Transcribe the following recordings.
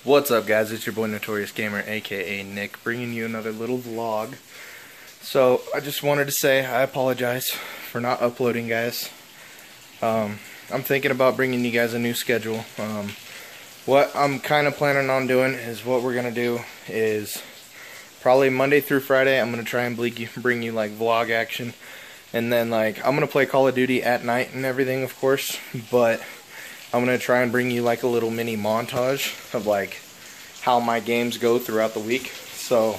What's up, guys? It's your boy Notorious Gamer, aka Nick, bringing you another little vlog. So I just wanted to say I apologize for not uploading, guys. I'm thinking about bringing you guys a new schedule. What I'm kind of planning on doing is what we're gonna do is probably Monday through Friday. I'm gonna try and bring you like vlog action, and then like I'm gonna play Call of Duty at night and everything, of course, but I'm going to try and bring you like a little mini montage of like how my games go throughout the week. So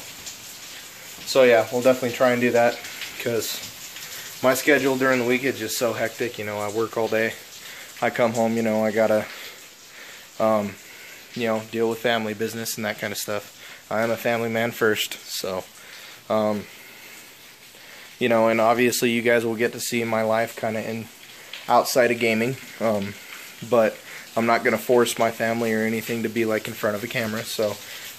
yeah, we'll definitely try and do that because my schedule during the week is just so hectic. You know, I work all day. I come home, you know, I gotta, you know, deal with family business and that kind of stuff. I am a family man first, so, you know, and obviously you guys will get to see my life kind of in outside of gaming. But I'm not going to force my family or anything to be like in front of a camera. So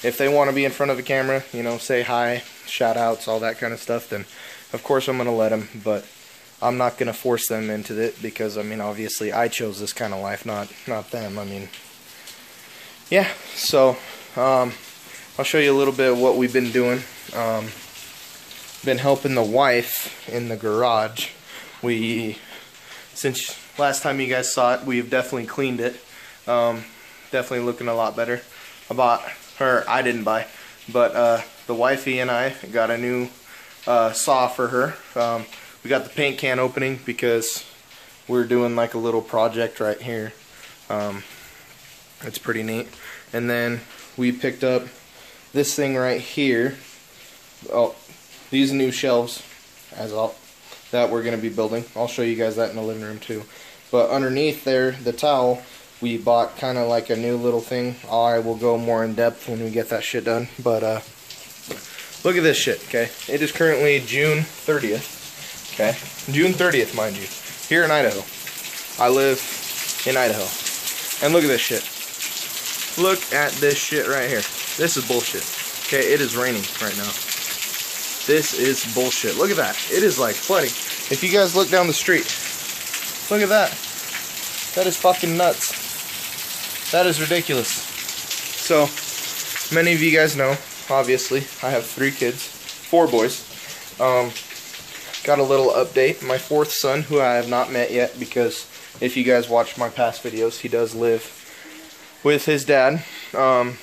if they want to be in front of a camera, you know, say hi, shout outs, all that kind of stuff, then of course I'm going to let them. But I'm not going to force them into it because, I mean, obviously I chose this kind of life, not them. I mean, yeah, so I'll show you a little bit of what we've been doing. Been helping the wife in the garage. Since last time you guys saw it, we've definitely cleaned it. Definitely looking a lot better. I didn't buy, but the wifey and I got a new saw for her. We got the paint can opening because we're doing like a little project right here. It's pretty neat. And then we picked up this thing right here. Oh, these new shelves that we're going to be building. I'll show you guys that in the living room too. But underneath there, the towel, we bought kind of like a new little thing. I will go more in depth when we get that shit done. But look at this shit, okay? It is currently June 30th, okay? June 30th, mind you, here in Idaho. I live in Idaho. And look at this shit. Look at this shit right here. This is bullshit. Okay, it is raining right now. This is bullshit. Look at that. It is like flooding. If you guys look down the street, look at that. That is fucking nuts. That is ridiculous. So, many of you guys know, obviously, I have 3 kids, 4 boys. Got a little update. My 4th son, who I have not met yet, because if you guys watch my past videos, he does live with his dad. I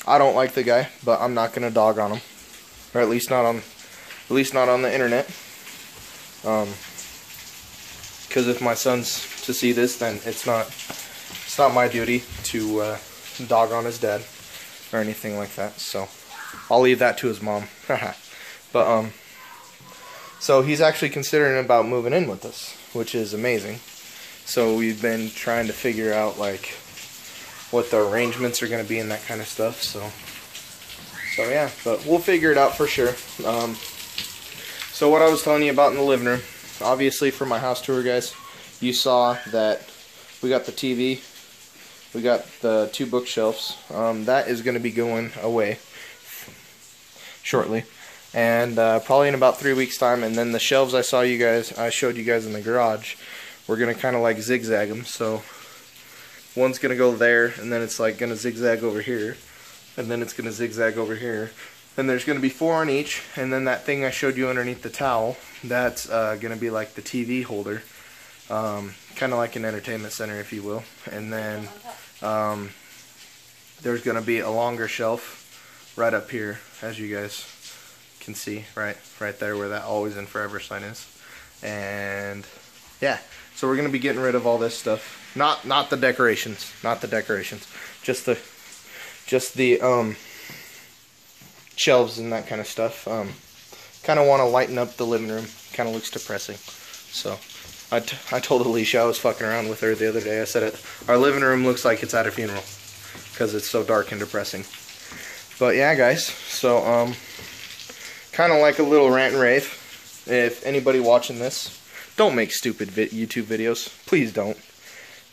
don't like the guy, but I'm not gonna dog on him. Or at least not on the internet. Because if my son's to see this, then it's not my duty to dog on his dad or anything like that. So I'll leave that to his mom. But so he's actually considering about moving in with us, which is amazing. So we've been trying to figure out like what the arrangements are going to be and that kind of stuff. So yeah, but we'll figure it out for sure. So what I was telling you about in the living room, obviously for my house tour, guys, you saw that we got the TV, we got the 2 bookshelves. That is going to be going away shortly, and probably in about 3 weeks time. And then the shelves I showed you guys in the garage, we're going to kind of like zigzag them. So one's going to go there, and then it's like going to zigzag over here. And then it's going to zigzag over here. And there's going to be 4 on each. And then that thing I showed you underneath the towel, that's going to be like the TV holder. Kind of like an entertainment center, if you will. And then there's going to be a longer shelf right up here, as you guys can see, right there where that Always and Forever sign is. And yeah, so we're going to be getting rid of all this stuff. Not the decorations. Not the decorations. Just the shelves and that kind of stuff. Kind of want to lighten up the living room. Kind of looks depressing. So I told Alicia, I was fucking around with her the other day. I said our living room looks like it's at a funeral because it's so dark and depressing. But yeah, guys. So kind of like a little rant and rave. If anybody watching this, don't make stupid YouTube videos. Please don't.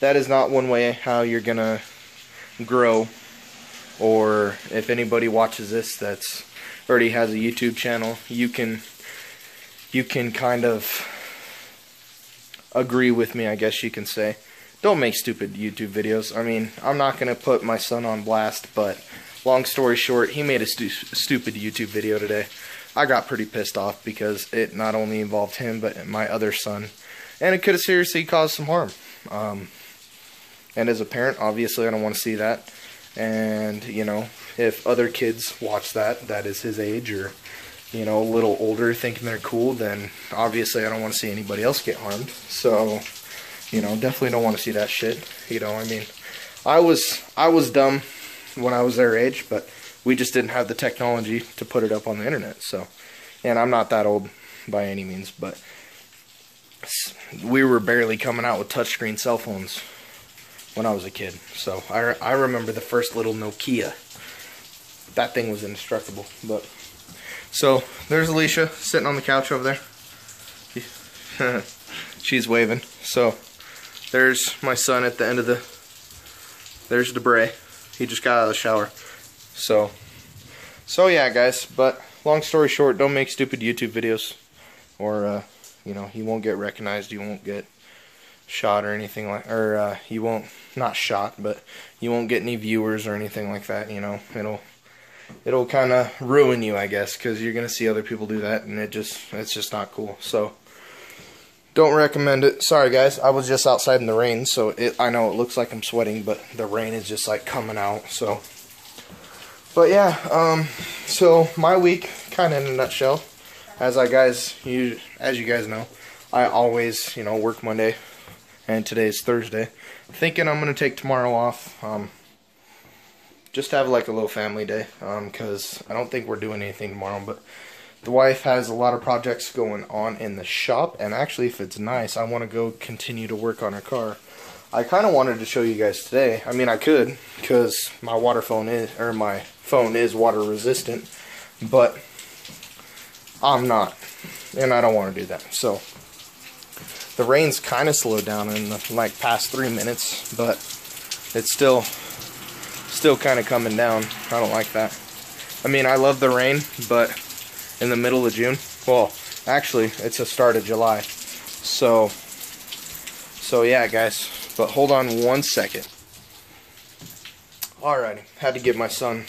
That is not one way how you're gonna grow. Or if anybody watches this that's already has a YouTube channel, you can kind of agree with me, I guess you can say. don't make stupid YouTube videos. I mean, I'm not going to put my son on blast, but long story short, he made a stupid YouTube video today. I got pretty pissed off because it not only involved him, but my other son. And it could have seriously caused some harm. And as a parent, obviously I don't want to see that. And, you know, if other kids watch that is his age, or, you know, a little older, thinking they're cool, then obviously I don't want to see anybody else get harmed. So, you know, definitely don't want to see that shit. You know, I mean, I was dumb when I was their age, but we just didn't have the technology to put it up on the internet. So, and I'm not that old by any means, but we were barely coming out with touchscreen cell phones when I was a kid. So I remember the first little Nokia. That thing was indestructible. But so there's Alicia sitting on the couch over there. She's waving. So there's my son at the end of the. There's Debray. He just got out of the shower. So yeah, guys. But long story short, don't make stupid YouTube videos, or you know, you won't get recognized. You won't get shot or anything like, or you won't, not shot, but you won't get any viewers or anything like that. You know, it'll kind of ruin you, I guess, because you're gonna see other people do that, and it's just not cool. So don't recommend it. Sorry guys, I was just outside in the rain, so I know it looks like I'm sweating, but the rain is just like coming out. So, but yeah, so my week, kind of in a nutshell, as you guys know, I always, you know, work Monday, and today's Thursday. Thinking I'm gonna take tomorrow off, just have like a little family day, because I don't think we're doing anything tomorrow. But the wife has a lot of projects going on in the shop, and actually, if it's nice, I want to go continue to work on her car. I kind of wanted to show you guys today. I mean, I could, because my phone is water resistant, but I'm not, and I don't want to do that. So the rain's kind of slowed down in the like past 3 minutes, but it's still kind of coming down. I don't like that. I mean, I love the rain, but in the middle of June, well, actually, it's the start of July. So yeah, guys. But hold on 1 second. Alrighty, had to give my son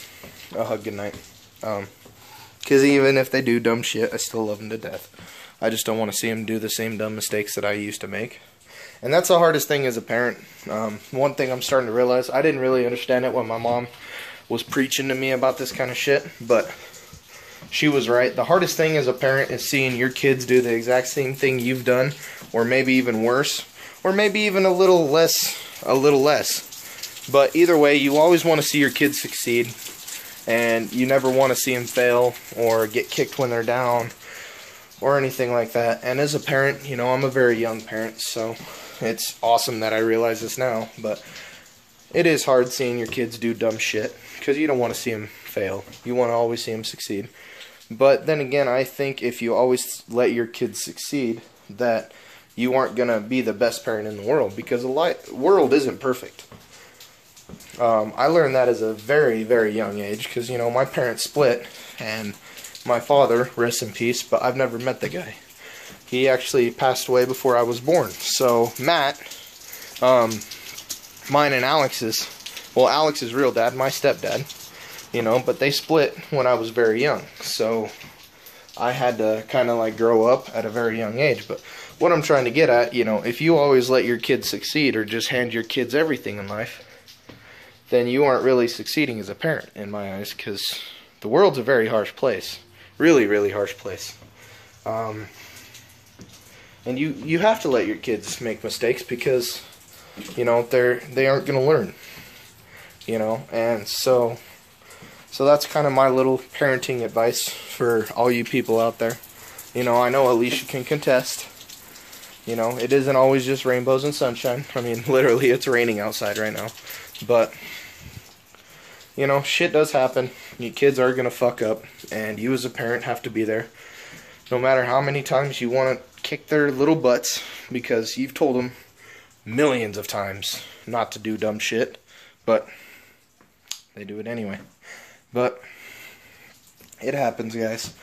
a hug goodnight. Because even if they do dumb shit, I still love them to death. I just don't want to see them do the same dumb mistakes that I used to make. And that's the hardest thing as a parent. One thing I'm starting to realize, I didn't really understand it when my mom was preaching to me about this kind of shit, but she was right. The hardest thing as a parent is seeing your kids do the exact same thing you've done, or maybe even worse, or maybe even a little less. But either way, you always want to see your kids succeed, and you never want to see them fail or get kicked when they're down or anything like that. And as a parent, you know, I'm a very young parent, so it's awesome that I realize this now, but it is hard seeing your kids do dumb shit, because you don't want to see them fail. You want to always see them succeed. But then again, I think if you always let your kids succeed, that you aren't going to be the best parent in the world, because the world isn't perfect. I learned that as a very, very young age, because, you know, my parents split, and my father, rest in peace, but I've never met the guy. He actually passed away before I was born. So Matt, mine and Alex's, well, Alex's real dad, my stepdad, you know, but they split when I was very young. So I had to kind of like grow up at a very young age. But what I'm trying to get at, you know, if you always let your kids succeed, or just hand your kids everything in life, then you aren't really succeeding as a parent, in my eyes, because the world's a very harsh place. Really, really harsh place. And you have to let your kids make mistakes, because, you know, they aren't going to learn. You know, and so that's kind of my little parenting advice for all you people out there. You know, I know Alicia can contest. You know, it isn't always just rainbows and sunshine. I mean, literally, it's raining outside right now. But, you know, shit does happen. Your kids are going to fuck up, and you as a parent have to be there. No matter how many times you want to kick their little butts, because you've told them millions of times not to do dumb shit, but they do it anyway. But it happens, guys.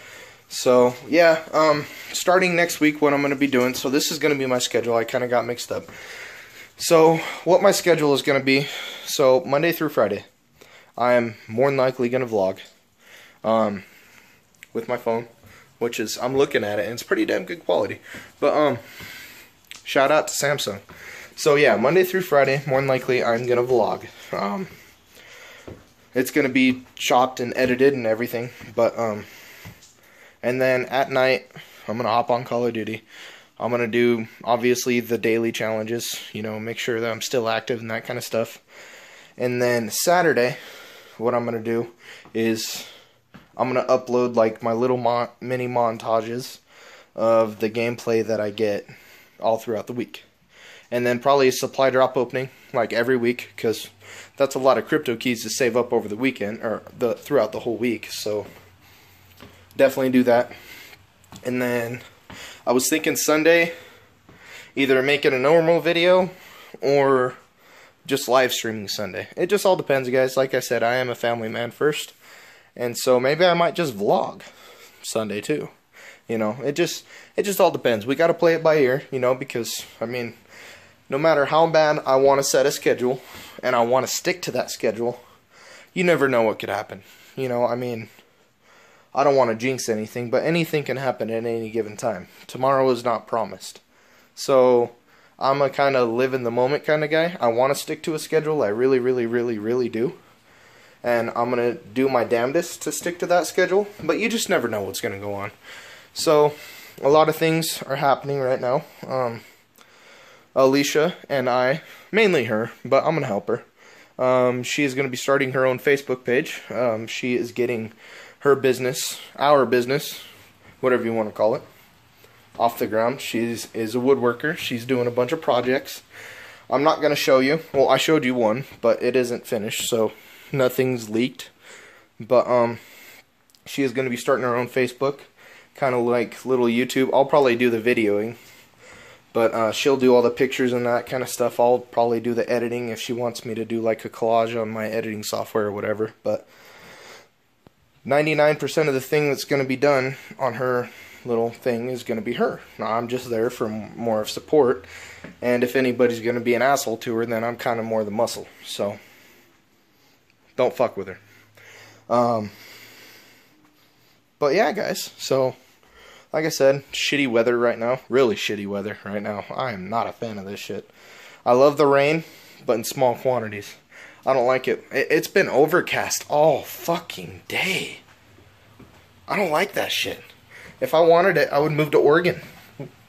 So, yeah, starting next week, what I'm going to be doing, so this is going to be my schedule. I kind of got mixed up. So what my schedule is going to be, so Monday through Friday, I am more than likely going to vlog with my phone, which is, I'm looking at it, and it's pretty damn good quality. But shout out to Samsung. So yeah, Monday through Friday, more than likely, I'm going to vlog. It's going to be chopped and edited and everything, but and then at night, I'm going to hop on Call of Duty. I'm going to do, obviously, the daily challenges, you know, make sure that I'm still active and that kind of stuff. And then Saturday, what I'm going to do is I'm going to upload, like, my little mini montages of the gameplay that I get all throughout the week. And then probably a supply drop opening, like, every week, because that's a lot of crypto keys to save up over the weekend, or throughout the whole week, so definitely do that. And then I was thinking Sunday, either making a normal video or just live streaming Sunday. It just all depends, guys. Like I said, I am a family man first, and so maybe I might just vlog Sunday too. You know, it just all depends. We got to play it by ear, you know, because I mean, no matter how bad I want to set a schedule and I want to stick to that schedule, you never know what could happen. You know, I mean, I don't want to jinx anything, but anything can happen at any given time. Tomorrow is not promised. So I'm a kind of live in the moment kind of guy. I want to stick to a schedule. I really, really, really, really do. And I'm going to do my damnedest to stick to that schedule. But you just never know what's going to go on. So a lot of things are happening right now. Alicia and I, mainly her, but I'm going to help her. She is going to be starting her own Facebook page. She is getting her business, our business, whatever you want to call it, off the ground. She is a woodworker. She's doing a bunch of projects. I'm not going to show you. Well, I showed you one, but it isn't finished, so nothing's leaked. But she is going to be starting her own Facebook, kind of like little YouTube. I'll probably do the videoing, but she'll do all the pictures and that kind of stuff. I'll probably do the editing if she wants me to do like a collage on my editing software or whatever. But 99% of the thing that's going to be done on her little thing is going to be her. Now, I'm just there for more of support, and if anybody's going to be an asshole to her, then I'm kind of more the muscle. So don't fuck with her. But yeah, guys, so like I said, shitty weather right now. Really shitty weather right now. I am not a fan of this shit. I love the rain, but in small quantities. I don't like it. It's been overcast all fucking day. I don't like that shit. If I wanted it, I would move to Oregon,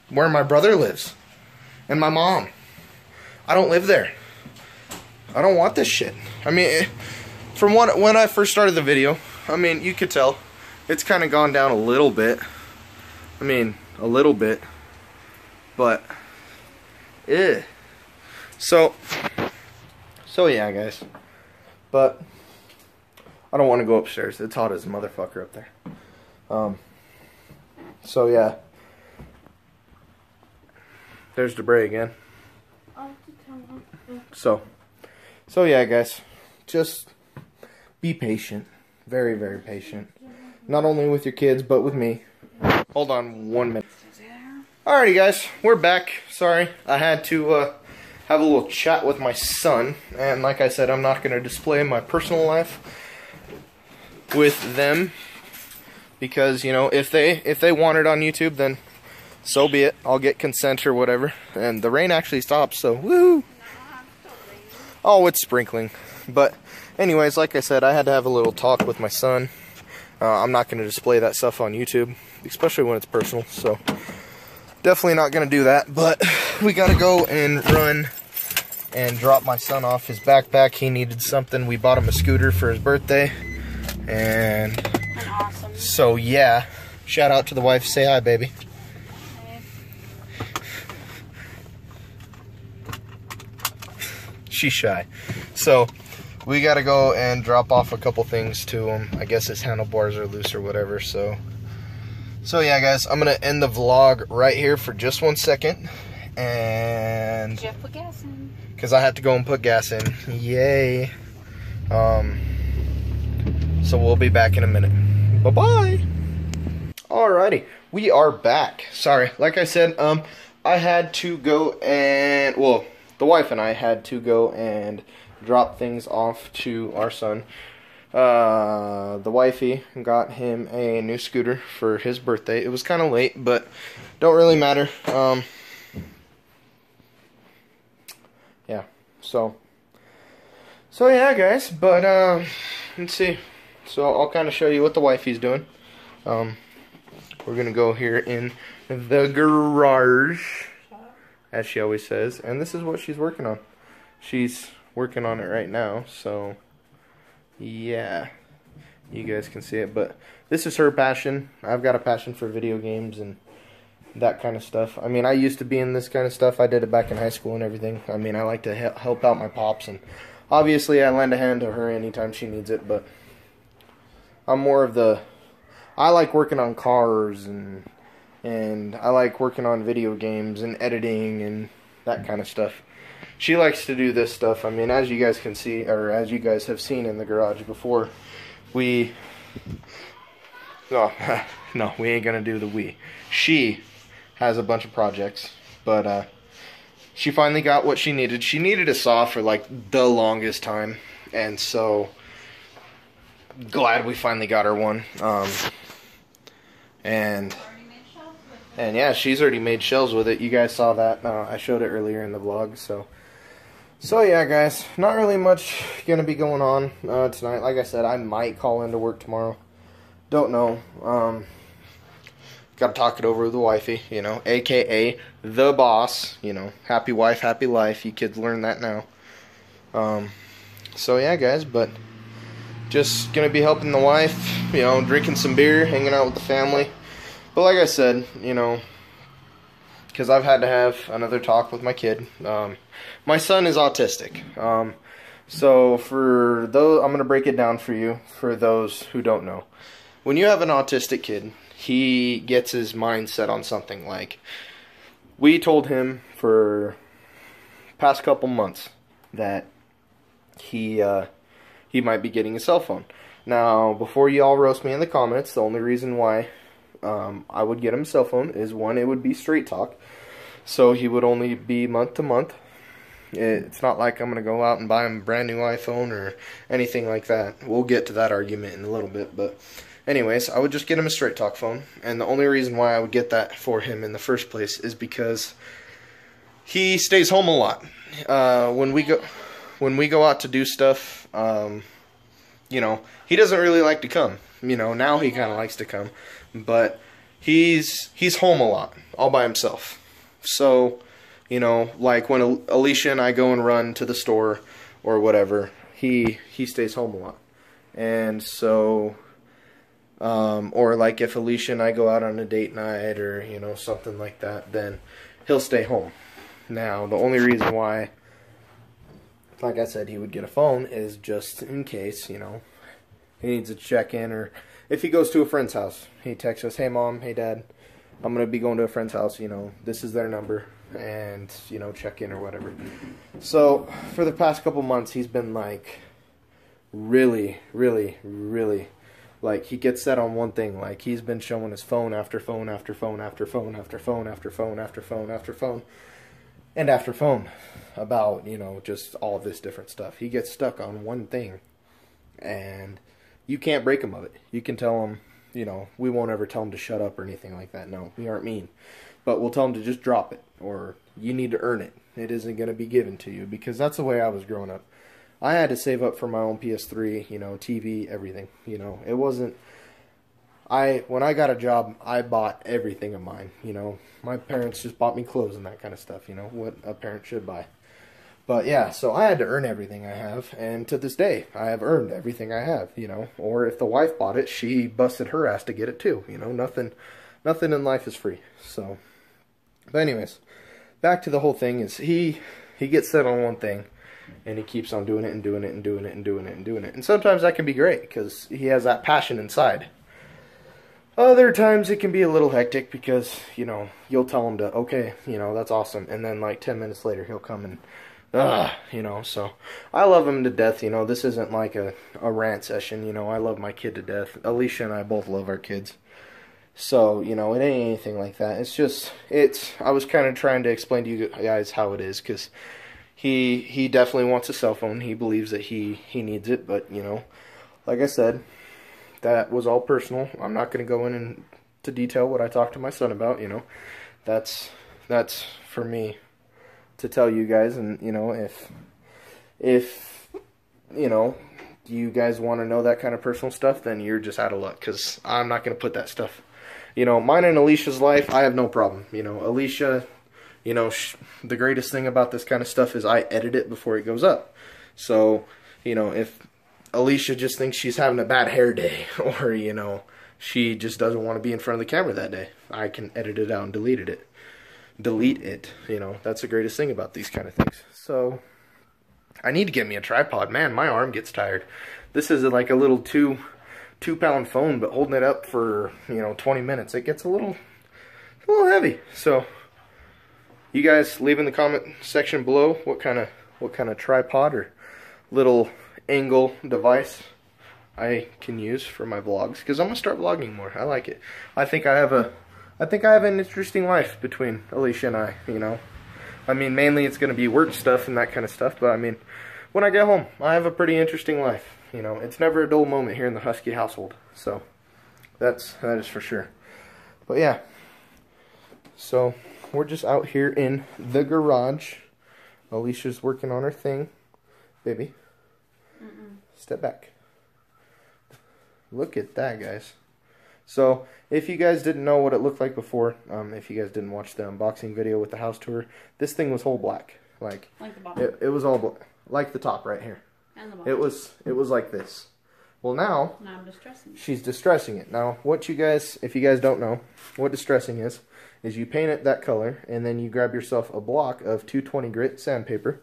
where my brother lives, and my mom. I don't live there. I don't want this shit. I mean, from when I first started the video, I mean, you could tell it's kind of gone down a little bit. I mean, a little bit, but So yeah, guys, but I don't want to go upstairs. It's hot as a motherfucker up there. So yeah, there's Debray again. So yeah, guys, just be patient, very, very patient. Not only with your kids, but with me. Hold on 1 minute. Alrighty, guys, we're back. Sorry, I had to have a little chat with my son, and like I said, I'm not going to display my personal life with them, because, you know, if they want it on YouTube, then so be it. I'll get consent or whatever. And the rain actually stopped, so woo! Oh, it's sprinkling. But anyways, like I said, I had to have a little talk with my son. I'm not going to display that stuff on YouTube, especially when it's personal, so definitely not going to do that. But we got to go and run and drop my son off his backpack. He needed something. We bought him a scooter for his birthday. And awesome. So yeah, shout out to the wife. Say hi, baby. Hey. She's shy. So we got to go and drop off a couple things to him. I guess his handlebars are loose or whatever. So yeah, guys, I'm going to end the vlog right here for just 1 second. And Jeff put gas in. Because I have to go and put gas in. Yay. So we'll be back in a minute. Bye-bye. Alrighty. We are back. Sorry. Like I said, I had to go and, well, the wife and I had to go and drop things off to our son. The wifey got him a new scooter for his birthday. It was kind of late, but don't really matter. Yeah, so yeah, guys, but let's see. So I'll kind of show you what the wifey's doing. We're gonna go here in the garage, as she always says, and this is what she's working on. She's working on it right now, so yeah, you guys can see it. But this is her passion. I've got a passion for video games and that kind of stuff. I mean, I used to be in this kind of stuff. I did it back in high school and everything. I mean, I like to help out my pops, and obviously I lend a hand to her anytime she needs it, but I'm more of the, I like working on cars, and I like working on video games and editing and that kind of stuff. She likes to do this stuff. I mean, as you guys can see, or as you guys have seen in the garage before, we ain't gonna do the we. She has a bunch of projects, but she finally got what she needed. She needed a saw for like the longest time, and so glad we finally got her one. And yeah, she's already made shelves with it. You guys saw that. I showed it earlier in the vlog. So yeah, guys, not really much gonna be going on tonight. Like I said, I might call into work tomorrow. Don't know. Got to talk it over with the wifey, you know, aka the boss. You know, happy wife, happy life. You kids learn that now. So yeah, guys, but just gonna be helping the wife, you know, drinking some beer, hanging out with the family. But like I said, you know, because I've had to have another talk with my kid. My son is autistic. So for those, I'm gonna break it down for you, for those who don't know. When you have an autistic kid, he gets his mind set on something. Like, we told him for past couple months that he might be getting a cell phone. Now, before you all roast me in the comments, the only reason why I would get him a cell phone is, one, it would be straight talk, so he would only be month to month. It's not like I'm going to go out and buy him a brand new iPhone or anything like that. We'll get to that argument in a little bit, but anyways, I would just get him a straight talk phone, and the only reason why I would get that for him in the first place is because he stays home a lot. When we go out to do stuff, you know, he doesn't really like to come. You know, now he kind of likes to come, but he's home a lot, all by himself. So, you know, like when Alicia and I go and run to the store or whatever, he stays home a lot. And so, or like if Alicia and I go out on a date night or, you know, something like that, then he'll stay home. Now, the only reason why, like I said, he would get a phone is just in case, you know, he needs to check in, or if he goes to a friend's house, he texts us, hey mom, hey dad, I'm going to be going to a friend's house, you know, this is their number, and, you know, check in or whatever. So, for the past couple months, he's been like, really, like, he gets set on one thing. Like, he's been showing his phone after phone after phone after phone after phone after phone after phone after phone and after phone about, you know, just all of this different stuff. He gets stuck on one thing, and you can't break him of it. You can tell him, you know, we won't ever tell him to shut up or anything like that. No, we aren't mean. But we'll tell him to just drop it, or you need to earn it. It isn't going to be given to you, because that's the way I was growing up. I had to save up for my own PS3, you know, TV, everything. You know, it wasn't, when I got a job, I bought everything of mine, you know. My parents just bought me clothes and that kind of stuff, you know, what a parent should buy. But yeah, so I had to earn everything I have, and to this day, I have earned everything I have, you know. Or if the wife bought it, she busted her ass to get it too, you know. Nothing in life is free. So, but anyways, back to the whole thing is he gets set on one thing, and he keeps on doing it and doing it and doing it and doing it and doing it. And sometimes that can be great, because he has that passion inside. Other times it can be a little hectic, because, you know, you'll tell him to, okay, you know, that's awesome. And then like 10 minutes later, he'll come and, you know, so I love him to death. You know, this isn't like a rant session. You know, I love my kid to death. Alicia and I both love our kids. So, you know, it ain't anything like that. It's just, I was kind of trying to explain to you guys how it is, because, he definitely wants a cell phone. He believes that he needs it, but you know, like I said, that was all personal. I'm not going to go into detail what I talked to my son about. You know, that's for me to tell you guys. And you know, if you know, you guys want to know that kind of personal stuff, then you're just out of luck, because I'm not going to put that stuff. You know, mine and Alicia's life, I have no problem. You know, Alicia, you know, the greatest thing about this kind of stuff is I edit it before it goes up. So, you know, if Alicia just thinks she's having a bad hair day, or, you know, she just doesn't want to be in front of the camera that day, I can edit it out and delete it. You know, that's the greatest thing about these kind of things. So, I need to get me a tripod. Man, my arm gets tired. This is like a little 2-pound phone, but holding it up for, you know, 20 minutes, it gets a little heavy. So, you guys leave in the comment section below what kind of tripod or little angle device I can use for my vlogs, because I'm gonna start vlogging more. I like it. I think I have an interesting life between Alicia and I. You know, I mean, mainly it's gonna be work stuff and that kind of stuff, but I mean, when I get home, I have a pretty interesting life. You know, it's never a dull moment here in the Husky household. So, that is for sure. But yeah, so we're just out here in the garage. Alicia's working on her thing. Baby, step back. Look at that, guys. So, if you guys didn't know what it looked like before, if you guys didn't watch the unboxing video with the house tour, this thing was whole black. Like the bottom. It was all black. Like the top right here. And the bottom. It was like this. Well, now I'm distressing it. She's distressing it. Now, if you guys don't know what distressing is you paint it that color, and then you grab yourself a block of 220 grit sandpaper,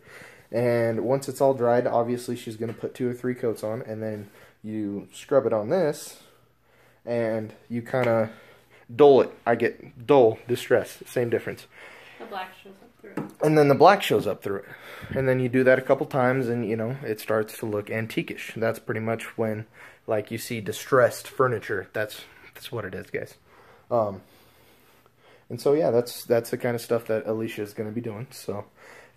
and once it's all dried, obviously she's going to put 2 or 3 coats on, and then you scrub it on this, and you kind of dull it. I get dull, distress, same difference. The black shows up through it. And then the black shows up through it. And then you do that a couple times, and, you know, it starts to look antique-ish. That's pretty much when, like, you see distressed furniture. That's what it is, guys. And so, yeah, that's the kind of stuff that Alicia is going to be doing. So,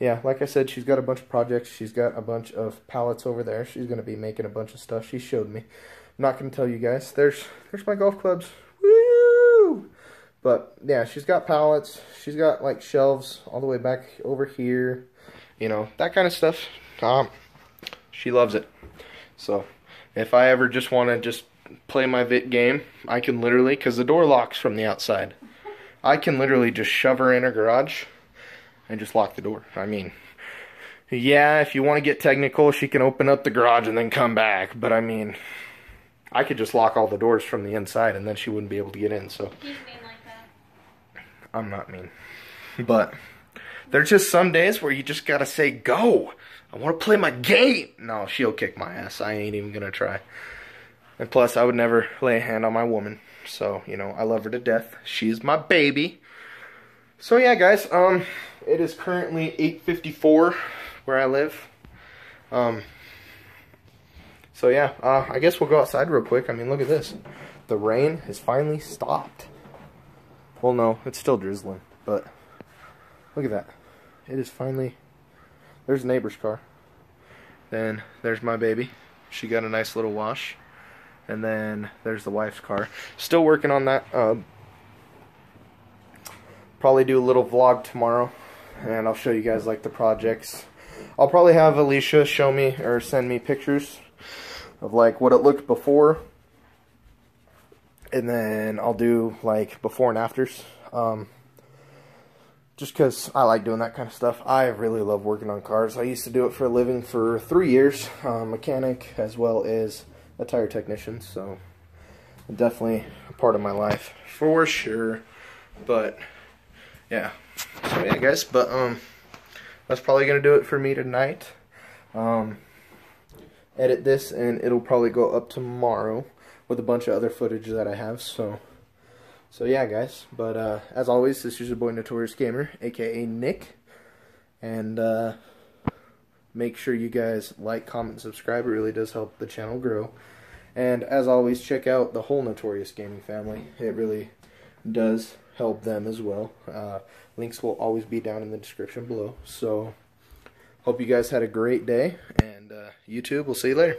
yeah, like I said, she's got a bunch of projects. She's got a bunch of pallets over there. She's going to be making a bunch of stuff. She showed me. I'm not going to tell you guys. There's my golf clubs. Woo! But, yeah, she's got pallets. She's got, like, shelves all the way back over here. You know, that kind of stuff. She loves it. So, if I ever just want to just play my game, I can literally, because the door locks from the outside, I can literally just shove her in her garage and just lock the door. I mean, yeah, if you want to get technical, she can open up the garage and then come back. But, I mean, I could just lock all the doors from the inside, and then she wouldn't be able to get in. So, He's mean like that. I'm not mean. But there's just some days where you just gotta say, go. I want to play my game. No, she'll kick my ass. I ain't even gonna try. And plus, I would never lay a hand on my woman. So, you know, I love her to death. She's my baby. So, yeah, guys. It is currently 8:54 where I live. So, yeah. I guess we'll go outside real quick. I mean, look at this. The rain has finally stopped. Well, no, it's still drizzling, but look at that. It is finally... There's a neighbor's car. Then there's my baby. She got a nice little wash. And then there's the wife's car. Still working on that. Probably do a little vlog tomorrow. And I'll show you guys like the projects. I'll probably have Alicia show me or send me pictures of like what it looked before. And then I'll do like before and afters. Just because I like doing that kind of stuff. I really love working on cars. I used to do it for a living for 3 years. Mechanic as well as a tire technician. So definitely a part of my life for sure. But yeah. So yeah, guys. But that's probably going to do it for me tonight. Edit this and it'll probably go up tomorrow with a bunch of other footage that I have. So yeah, guys. But as always, this is your boy Notorious Gamer, aka Nick. And make sure you guys like, comment, and subscribe. It really does help the channel grow. And as always, check out the whole Notorious Gaming family. It really does help them as well. Links will always be down in the description below. So hope you guys had a great day, and YouTube, we'll see you later.